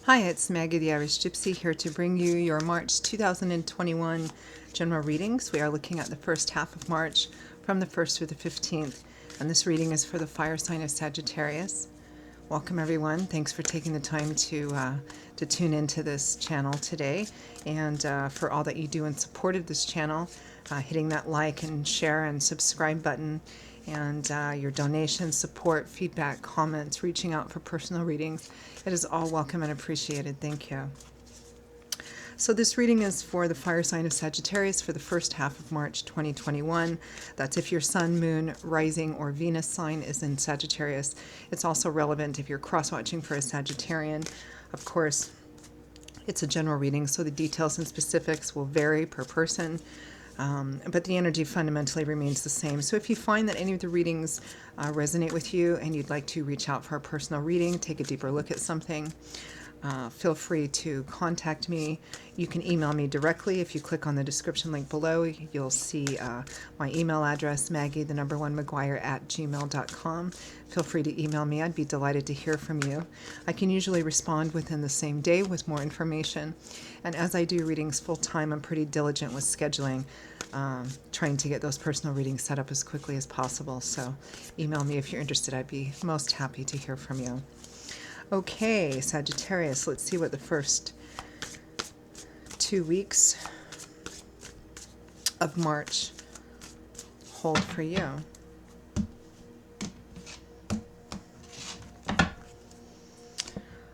Hi, it's Maggie the Irish Gypsy here to bring you your March 2021 general readings. We are looking at the first half of March from the 1st through the 15th, and this reading is for the fire sign of Sagittarius. Welcome everyone. Thanks for taking the time to tune into this channel today, and for all that you do in support of this channel, hitting that like and share and subscribe button, and your donations, support, feedback, comments, reaching out for personal readings. It is all welcome and appreciated. Thank you. So this reading is for the fire sign of Sagittarius for the first half of March 2021. That's if your sun, moon, rising, or Venus sign is in Sagittarius. It's also relevant if you're cross-watching for a Sagittarian. Of course, it's a general reading, so the details and specifics will vary per person. But the energy fundamentally remains the same. So if you find that any of the readings resonate with you and you'd like to reach out for a personal reading, take a deeper look at something, feel free to contact me. You can email me directly. If you click on the description link below, you'll see my email address, maggie1maguire@gmail.com. Feel free to email me. I'd be delighted to hear from you. I can usually respond within the same day with more information. And as I do readings full time, I'm pretty diligent with scheduling, trying to get those personal readings set up as quickly as possible. So email me if you're interested. I'd be most happy to hear from you. Okay, Sagittarius, let's see what the first 2 weeks of March hold for you.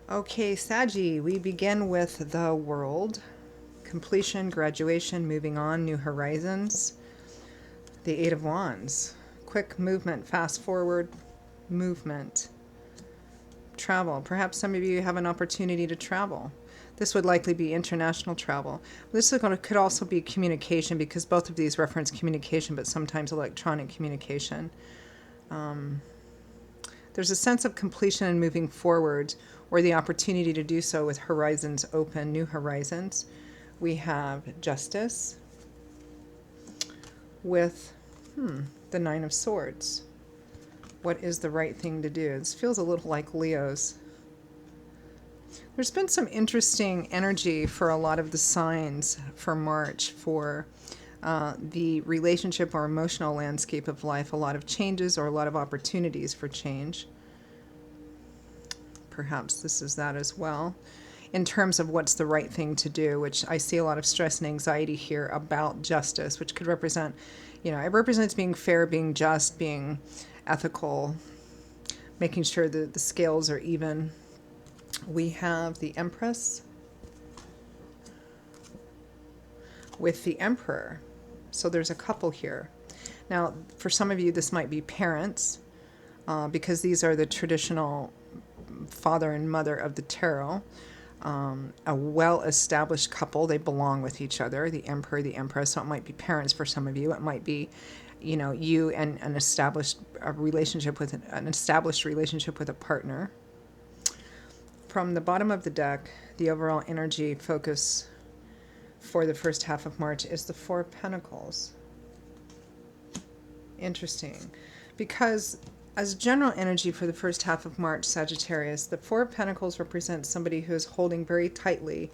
Okay, Saggy, we begin with the world. Completion, graduation, moving on, new horizons. The Eight of Wands. Quick movement, fast forward movement. Travel. Perhaps some of you have an opportunity to travel. This would likely be international travel. This could also be communication, because both of these reference communication, but sometimes electronic communication. There's a sense of completion and moving forward, or the opportunity to do so with horizons open, new horizons. We have Justice with the Nine of Swords. What is the right thing to do? This feels a little like Leo's. There's been some interesting energy for a lot of the signs for March for the relationship or emotional landscape of life. A lot of changes or a lot of opportunities for change. Perhaps this is that as well. In terms of what's the right thing to do, which I see a lot of stress and anxiety here about justice, which could represent, it represents being fair, being just, being ethical, making sure that the scales are even. We have the Empress with the Emperor. So there's a couple here. Now, for some of you, this might be parents, because these are the traditional father and mother of the tarot. A well-established couple. They belong with each other, the Emperor, the Empress. So it might be parents for some of you. It might be you and an established relationship with an established relationship with a partner. From the bottom of the deck, the overall energy focus for the first half of March is the Four of Pentacles. Interesting, because as general energy for the first half of March, Sagittarius, the Four of Pentacles represents somebody who is holding very tightly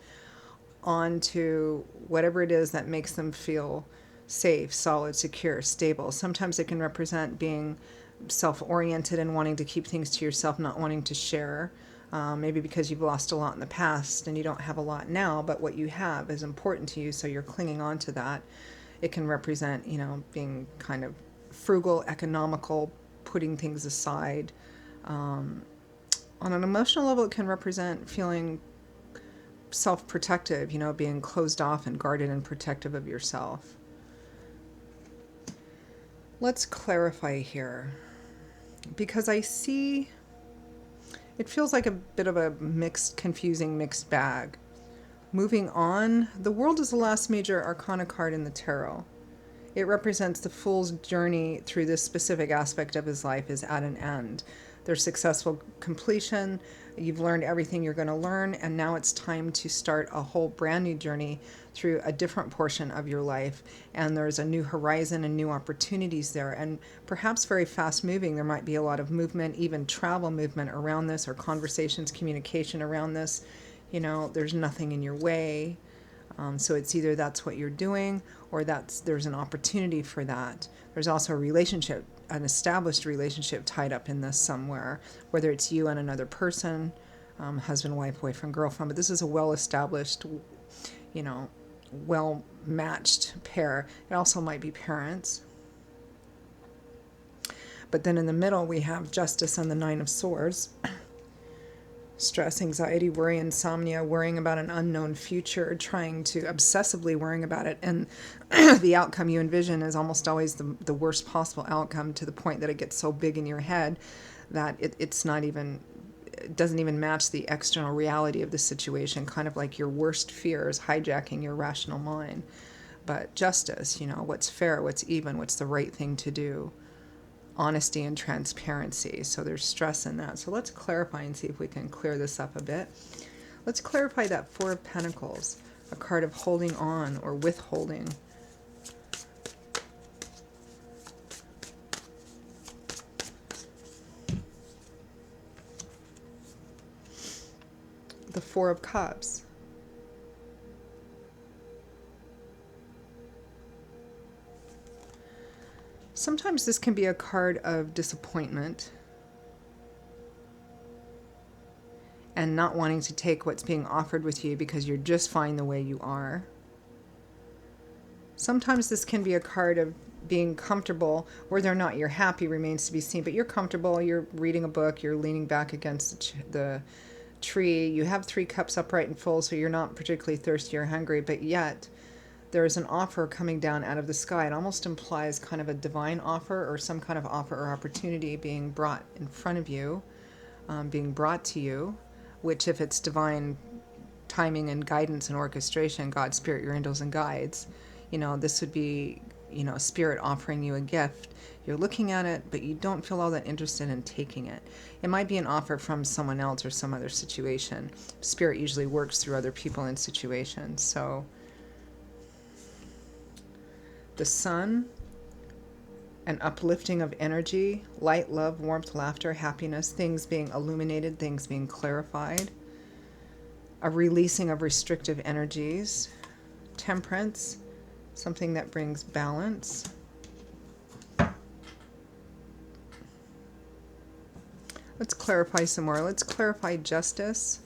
onto whatever it is that makes them feel safe, solid, secure, stable. Sometimes it can represent being self-oriented and wanting to keep things to yourself, not wanting to share. Maybe because you've lost a lot in the past and you don't have a lot now, but what you have is important to you, so you're clinging on to that. It can represent, being kind of frugal, economical, putting things aside. On an emotional level, it can represent feeling self-protective, being closed off and guarded and protective of yourself. Let's clarify here, because I see it feels like a bit of a confusing mixed bag. Moving on, the World is the last major arcana card in the tarot. It represents the Fool's journey through this specific aspect of his life is at an end. There's successful completion. You've learned everything you're going to learn, and now it's time to start a whole brand new journey through a different portion of your life. And there's a new horizon and new opportunities there, and perhaps very fast moving. There might be a lot of movement, even travel movement around this, or conversations, communication around this. You know, there's nothing in your way. So it's either that's what you're doing, or there's an opportunity for that. There's also a relationship, an established relationship tied up in this somewhere, whether it's you and another person, husband, wife, boyfriend, girlfriend. But this is a well-established, you know, well-matched pair. It also might be parents. But then in the middle, we have Justice and the Nine of Swords. Stress, anxiety, worry, insomnia, worrying about an unknown future, obsessively worrying about it. And the outcome you envision is almost always the worst possible outcome, to the point that it gets so big in your head that it doesn't even match the external reality of the situation, kind of like your worst fears hijacking your rational mind. But justice, you know, what's fair, what's even, what's the right thing to do. Honesty and transparency. So there's stress in that. So let's clarify and see if we can clear this up a bit. Let's clarify that Four of Pentacles, a card of holding on or withholding. The Four of Cups. Sometimes this can be a card of disappointment and not wanting to take what's being offered with you because you're just fine the way you are. Sometimes this can be a card of being comfortable. Whether or not you're happy remains to be seen, but you're comfortable, you're reading a book, you're leaning back against the tree, you have 3 cups upright and full, so you're not particularly thirsty or hungry, but yet there is an offer coming down out of the sky. It almost implies kind of a divine offer, or some kind of offer or opportunity being brought in front of you, being brought to you, which, if it's divine timing and guidance and orchestration, God, Spirit, your angels and guides, you know, this would be, you know, Spirit offering you a gift. You're looking at it, but you don't feel all that interested in taking it. It might be an offer from someone else or some other situation. Spirit usually works through other people and situations. So the sun, an uplifting of energy, light, love, warmth, laughter, happiness, things being illuminated, things being clarified, a releasing of restrictive energies, temperance, something that brings balance. Let's clarify some more. Let's clarify justice.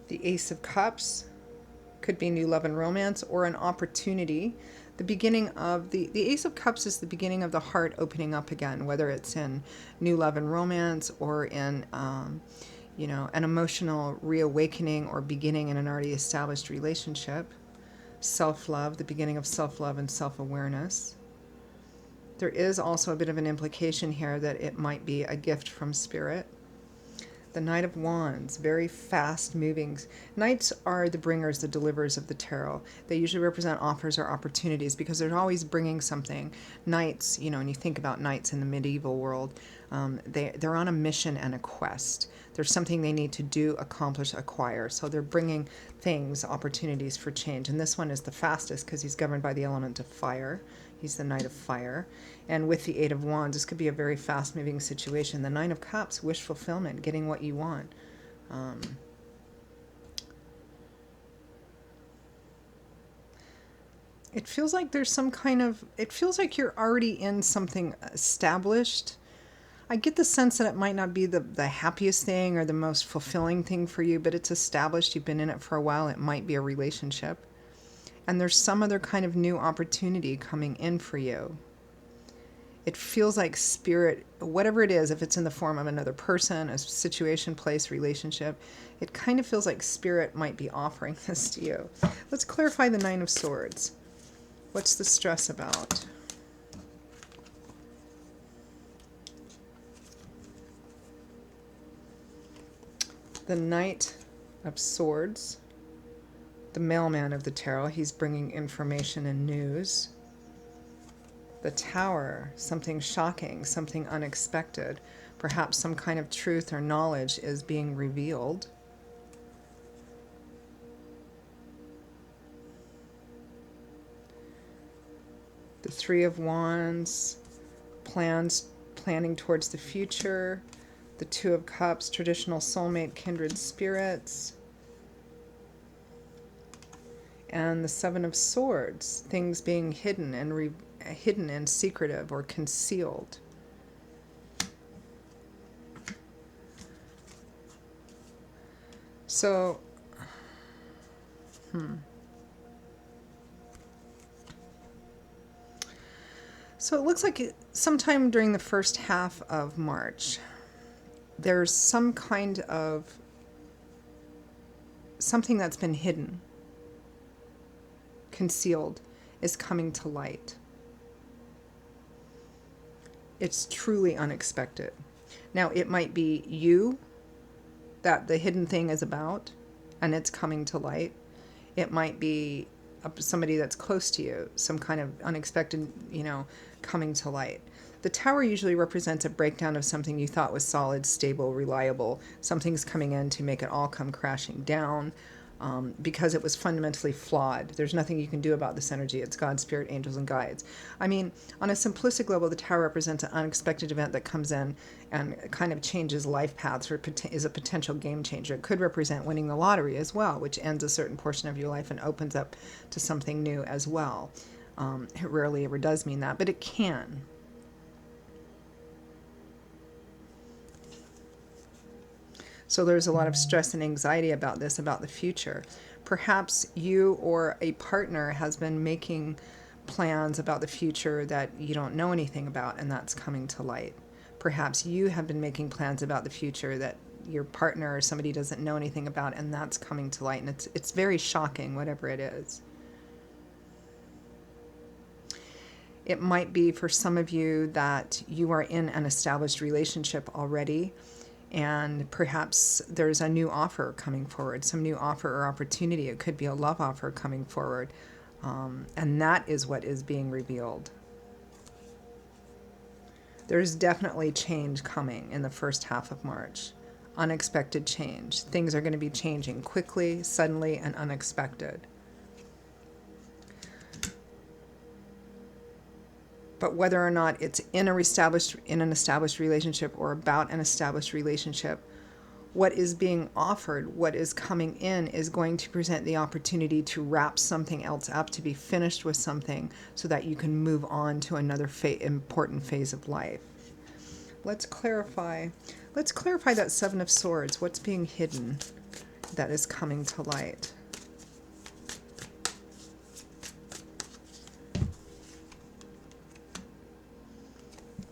The Ace of Cups could be new love and romance, or an opportunity. The beginning of the Ace of Cups is the beginning of the heart opening up again, whether it's in new love and romance, or in you know, an emotional reawakening or beginning in an already established relationship. Self-love, the beginning of self-love and self-awareness. There is also a bit of an implication here that it might be a gift from Spirit. The Knight of Wands, very fast moving. Knights are the bringers, the deliverers of the tarot. They usually represent offers or opportunities because they're always bringing something. Knights, you know, when you think about knights in the medieval world, they're on a mission and a quest. There's something they need to do, accomplish, acquire. So they're bringing things, opportunities for change. And this one is the fastest because he's governed by the element of fire. He's the Knight of Fire. And with the Eight of Wands, this could be a very fast-moving situation. The Nine of Cups, wish fulfillment, getting what you want. It feels like there's some kind of, it feels like you're already in something established. I get the sense that it might not be the happiest thing or the most fulfilling thing for you, but it's established. You've been in it for a while. It might be a relationship. And there's some other kind of new opportunity coming in for you. It feels like Spirit, whatever it is, if it's in the form of another person, a situation, place, relationship, it kind of feels like Spirit might be offering this to you. Let's clarify the Nine of Swords. What's the stress about? The Knight of Swords, the mailman of the tarot, he's bringing information and news. The Tower, something shocking, something unexpected. Perhaps some kind of truth or knowledge is being revealed. The Three of Wands, planning towards the future. The Two of Cups, traditional soulmate, kindred spirits. And the Seven of Swords, things being hidden and secretive or concealed. So, So it looks like sometime during the first half of March, there's some kind of something that's been hidden, concealed, is coming to light. It's truly unexpected. Now, it might be you that the hidden thing is about, and it's coming to light. It might be somebody that's close to you, some kind of unexpected, coming to light. The Tower usually represents a breakdown of something you thought was solid, stable, reliable. Something's coming in to make it all come crashing down because it was fundamentally flawed. There's nothing you can do about this energy. It's God, Spirit, angels, and guides. I mean, on a simplistic level, the Tower represents an unexpected event that comes in and kind of changes life paths or is a potential game changer. It could represent winning the lottery as well, which ends a certain portion of your life and opens up to something new as well. It rarely ever does mean that, but it can. So there's a lot of stress and anxiety about this, about the future. Perhaps you or a partner has been making plans about the future that you don't know anything about, and that's coming to light. Perhaps you have been making plans about the future that your partner or somebody doesn't know anything about, and that's coming to light. And it's very shocking, whatever it is. It might be for some of you that you are in an established relationship already, and perhaps there's a new offer coming forward, some new offer or opportunity. It could be a love offer coming forward, and that is what is being revealed. There's definitely change coming in the first half of March. Unexpected change. Things are going to be changing quickly, suddenly, and unexpected. But whether or not it's in an established relationship or about an established relationship, what is being offered, what is coming in, is going to present the opportunity to wrap something else up, to be finished with something, so that you can move on to another important phase of life. Let's clarify. Let's clarify that Seven of Swords. What's being hidden that is coming to light?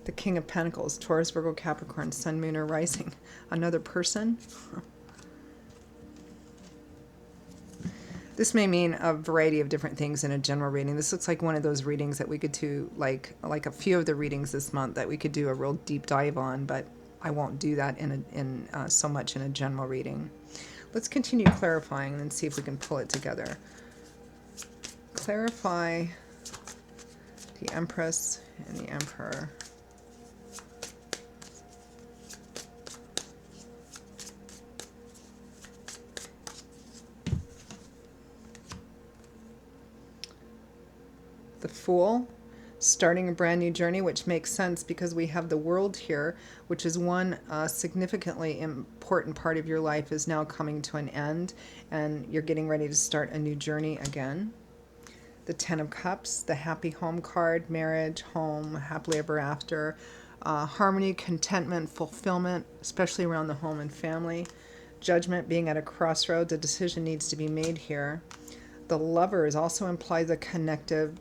The King of Pentacles, Taurus, Virgo, Capricorn, Sun, Moon, or Rising. Another person. This may mean a variety of different things in a general reading. This looks like one of those readings that we could do, like a few of the readings this month that we could do a real deep dive on, but I won't do that in so much in a general reading. Let's continue clarifying and then see if we can pull it together. Clarify the Empress and the Emperor. The Fool, starting a brand new journey, which makes sense because we have the World here, which is one significantly important part of your life is now coming to an end, and you're getting ready to start a new journey again. The Ten of Cups, the Happy Home card, marriage, home, happily ever after, harmony, contentment, fulfillment, especially around the home and family. Judgment, being at a crossroads, a decision needs to be made here. The Lovers also implies a connective,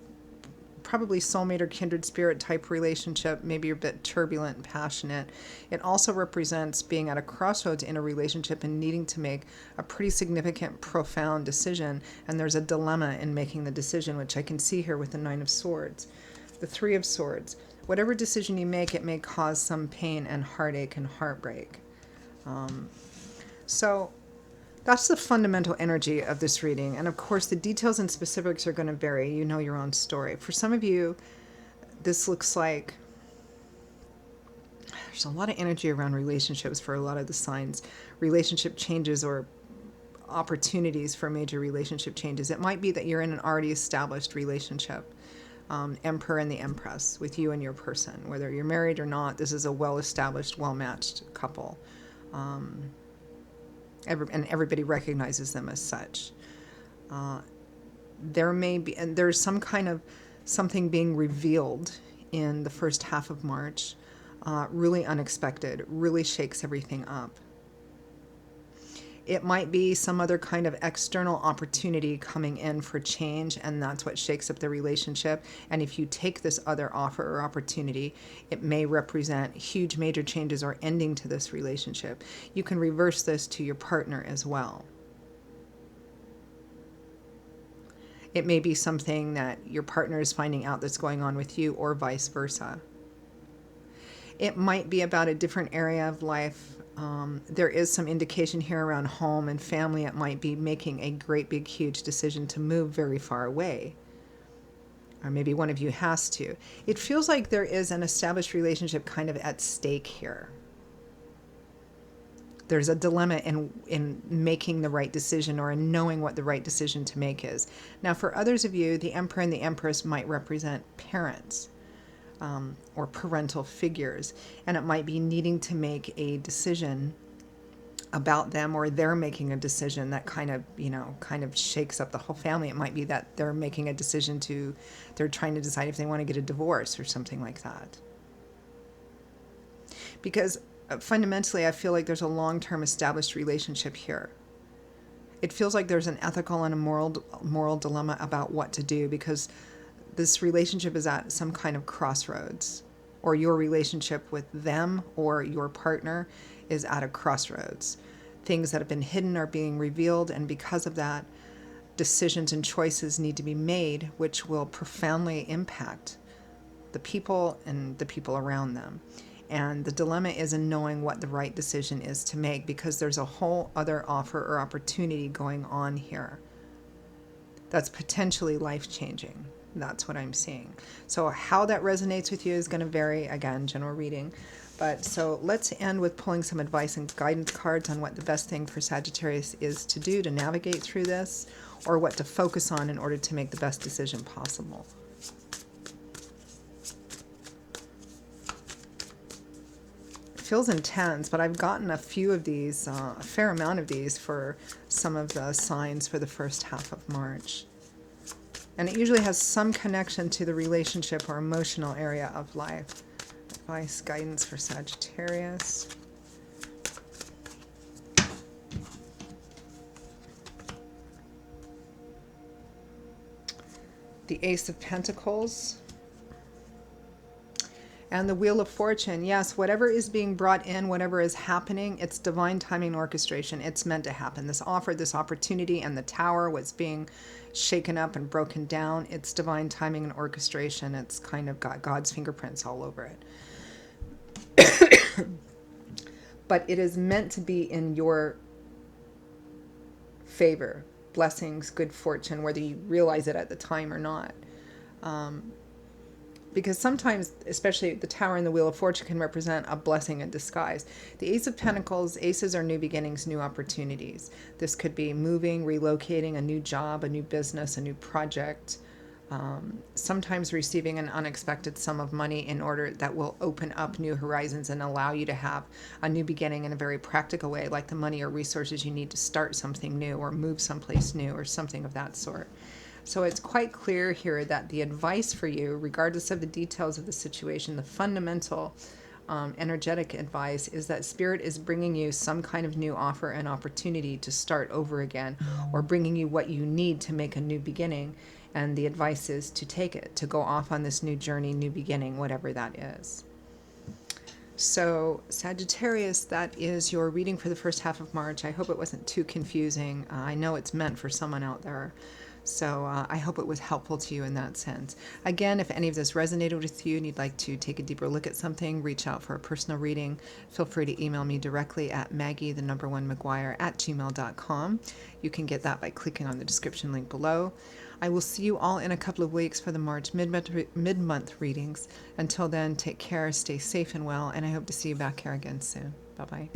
probably soulmate or kindred spirit type relationship, maybe a bit turbulent and passionate. It also represents being at a crossroads in a relationship and needing to make a pretty significant, profound decision, and there's a dilemma in making the decision, which I can see here with the Nine of Swords. The Three of Swords. Whatever decision you make, it may cause some pain and heartache and heartbreak. So that's the fundamental energy of this reading. And of course, the details and specifics are going to vary. You know your own story. For some of you, this looks like there's a lot of energy around relationships for a lot of the signs. Relationship changes or opportunities for major relationship changes. It might be that you're in an already established relationship. Emperor and the Empress with you and your person. Whether you're married or not, this is a well-established, well-matched couple. And everybody recognizes them as such. There may be, and there's some kind of something being revealed in the first half of March, really unexpected, really shakes everything up. It might be some other kind of external opportunity coming in for change, and that's what shakes up the relationship. And if you take this other offer or opportunity, it may represent huge major changes or ending to this relationship. You can reverse this to your partner as well. It may be something that your partner is finding out that's going on with you, or vice versa. It might be about a different area of life. There is some indication here around home and family. It might be making a great big huge decision to move very far away. Or maybe one of you has to. It feels like there is an established relationship kind of at stake here. There's a dilemma in making the right decision, or in knowing what the right decision to make is. Now, for others of you, the Emperor and the Empress might represent parents. Or parental figures, and it might be needing to make a decision about them, or they're making a decision that kind of shakes up the whole family. It might be that they're making a decision they're trying to decide if they want to get a divorce or something like that. Because fundamentally, I feel like there's a long-term established relationship here. It feels like there's an ethical and a moral dilemma about what to do, because this relationship is at some kind of crossroads, or your relationship with them or your partner is at a crossroads. Things that have been hidden are being revealed, and because of that, decisions and choices need to be made, which will profoundly impact the people and the people around them. And the dilemma is in knowing what the right decision is to make, because there's a whole other offer or opportunity going on here that's potentially life-changing. That's what I'm seeing. So how that resonates with you is going to vary. Again, general reading. But so let's end with pulling some advice and guidance cards on what the best thing for Sagittarius is to do to navigate through this, or what to focus on in order to make the best decision possible. It feels intense, but I've gotten a few of these, a fair amount of these for some of the signs for the first half of March. And it usually has some connection to the relationship or emotional area of life. Advice, guidance for Sagittarius. The Ace of Pentacles. And the Wheel of Fortune. Yes, whatever is being brought in, whatever is happening, it's divine timing and orchestration. It's meant to happen. This offer, this opportunity, and the Tower, what's being shaken up and broken down, it's divine timing and orchestration. It's kind of got God's fingerprints all over it. But it is meant to be in your favor. Blessings, good fortune, whether you realize it at the time or not. Because sometimes, especially the Tower and the Wheel of Fortune, can represent a blessing in disguise. The Ace of Pentacles, aces are new beginnings, new opportunities. This could be moving, relocating, a new job, a new business, a new project. Sometimes receiving an unexpected sum of money in order that will open up new horizons and allow you to have a new beginning in a very practical way, like the money or resources you need to start something new or move someplace new or something of that sort. So it's quite clear here that the advice for you, regardless of the details of the situation, the fundamental energetic advice is that Spirit is bringing you some kind of new offer and opportunity to start over again, or bringing you what you need to make a new beginning. And the advice is to take it, to go off on this new journey, new beginning, whatever that is. So Sagittarius, that is your reading for the first half of March. I hope it wasn't too confusing. I know it's meant for someone out there. So I hope it was helpful to you in that sense. Again, if any of this resonated with you and you'd like to take a deeper look at something, reach out for a personal reading, feel free to email me directly at maggie1mcguire@gmail.com. You can get that by clicking on the description link below. I will see you all in a couple of weeks for the March mid-month readings. Until then, take care, stay safe and well, and I hope to see you back here again soon. Bye-bye.